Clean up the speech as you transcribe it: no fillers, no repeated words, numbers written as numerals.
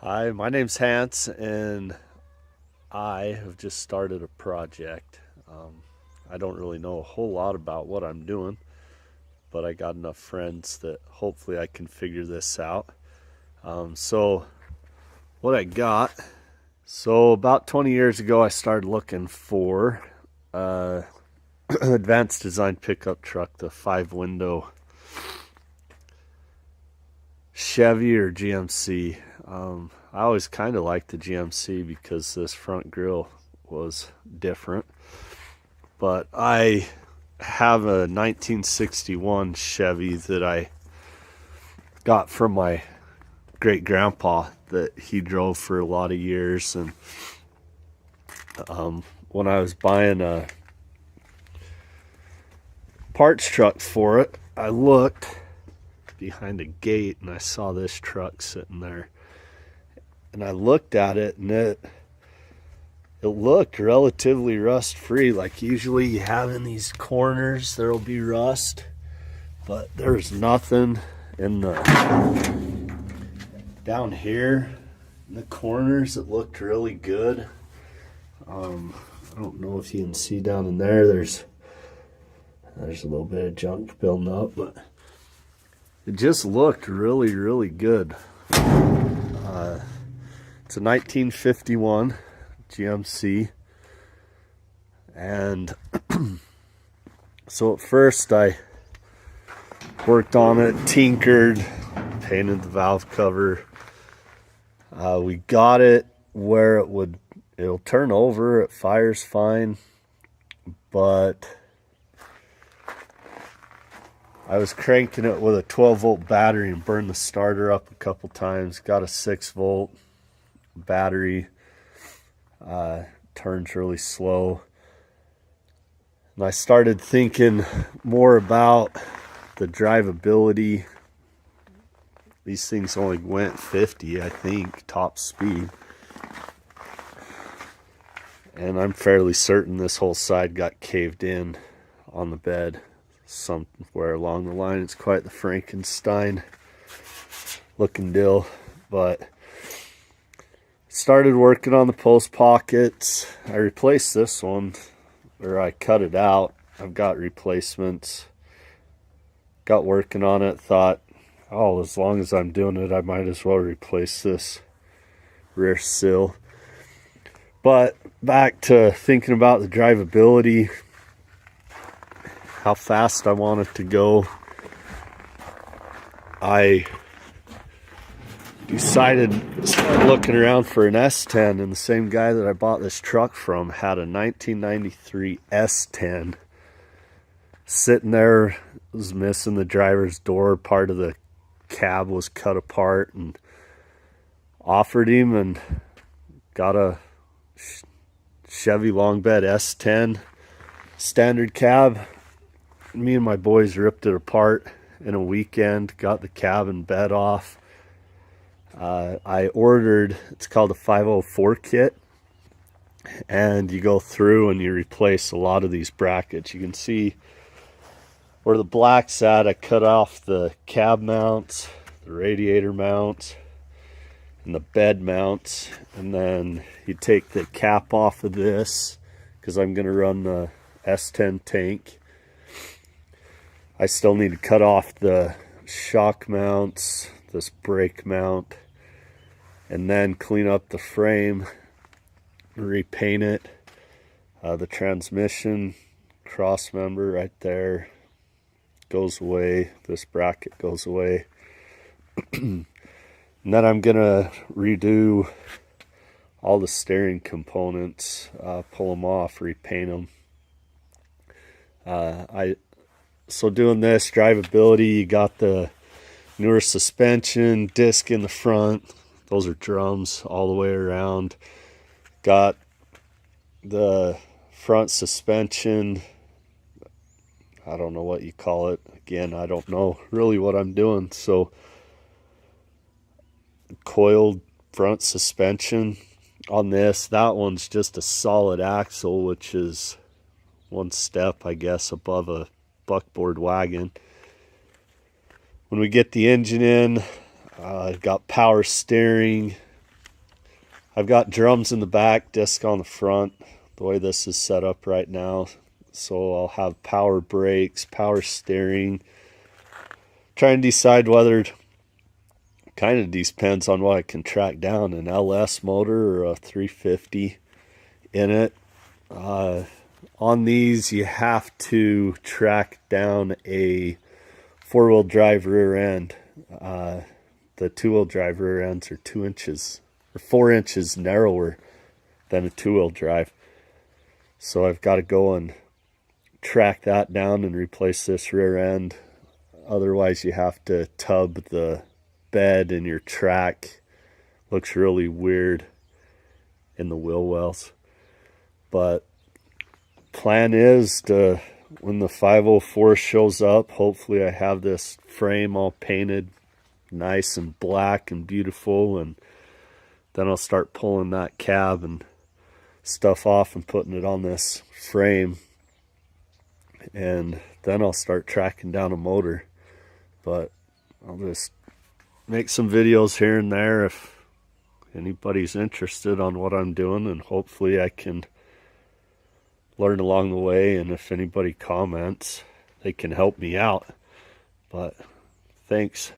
Hi, my name's Hans, and I have just started a project. I don't really know a whole lot about what I'm doing, but I got enough friends that hopefully I can figure this out. So, what I got, so about 20 years ago, I started looking for uh, advanced design pickup truck, the 5 window Chevy or GMC. I always kind of liked the GMC because this front grille was different. But I have a 1961 Chevy that I got from my great grandpa that he drove for a lot of years. And when I was buying a parts truck for it, I looked behind a gate and I saw this truck sitting there. And I looked at it and it looked relatively rust free. Like usually you have in these corners there'll be rust, but there's nothing in the down here in the corners. It looked really good. I don't know if you can see down in there, there's a little bit of junk building up, but it just looked really good. It's a 1951 GMC, and so at first I worked on it, tinkered, painted the valve cover. We got it where it'll turn over, it fires fine, but I was cranking it with a 12-volt battery and burned the starter up a couple times. Got a 6-volt battery, turns really slow. And I started thinking more about the drivability. These things only went 50, I think, top speed. And I'm fairly certain this whole side got caved in on the bed somewhere along the line. It's quite the Frankenstein looking deal, but started working on the post pockets. I replaced this one, or I cut it out. I've got replacements. Got working on it, thought, oh, as long as I'm doing it, I might as well replace this rear sill. But back to thinking about the drivability, how fast I want it to go. I decided to start looking around for an S10, and the same guy that I bought this truck from had a 1993 S10 sitting there. It was missing the driver's door. Part of the cab was cut apart, and offered him and got a Chevy long bed S10 standard cab. Me and my boys ripped it apart in a weekend, got the cab and bed off. I ordered, it's called a 504 kit, and you go through and you replace a lot of these brackets. You can see where the black's at. I cut off the cab mounts, the radiator mounts, and the bed mounts, and then you take the cap off of this because I'm going to run the S10 tank. I still need to cut off the shock mounts, this brake mount, and then clean up the frame, repaint it. The transmission cross member right there goes away. This bracket goes away. And then I'm gonna redo all the steering components, pull them off, repaint them. So doing this, drivability, you got the newer suspension, disc in the front. Those are drums all the way around. Got the front suspension, I don't know what you call it. Again, I don't know really what I'm doing. So coiled front suspension on this. That one's just a solid axle, which is one step, I guess, above a buckboard wagon. When we get the engine in, got power steering, I've got drums in the back, disc on the front, the way this is set up right now. So I'll have power brakes, power steering. Trying to decide whether, kind of depends on what I can track down, an LS motor or a 350 in it. On these, you have to track down a four-wheel drive rear end. The two-wheel drive rear ends are 2 inches or 4 inches narrower than a two-wheel drive. So I've got to go and track that down and replace this rear end. Otherwise, you have to tub the bed in your track. Looks really weird in the wheel wells. But plan is to, when the 504 shows up, hopefully I have this frame all painted nice and black and beautiful, and then I'll start pulling that cab and stuff off and putting it on this frame, and then I'll start tracking down a motor. But I'll just make some videos here and there if anybody's interested on what I'm doing, and hopefully I can learn along the way, and if anybody comments, they can help me out. But thanks.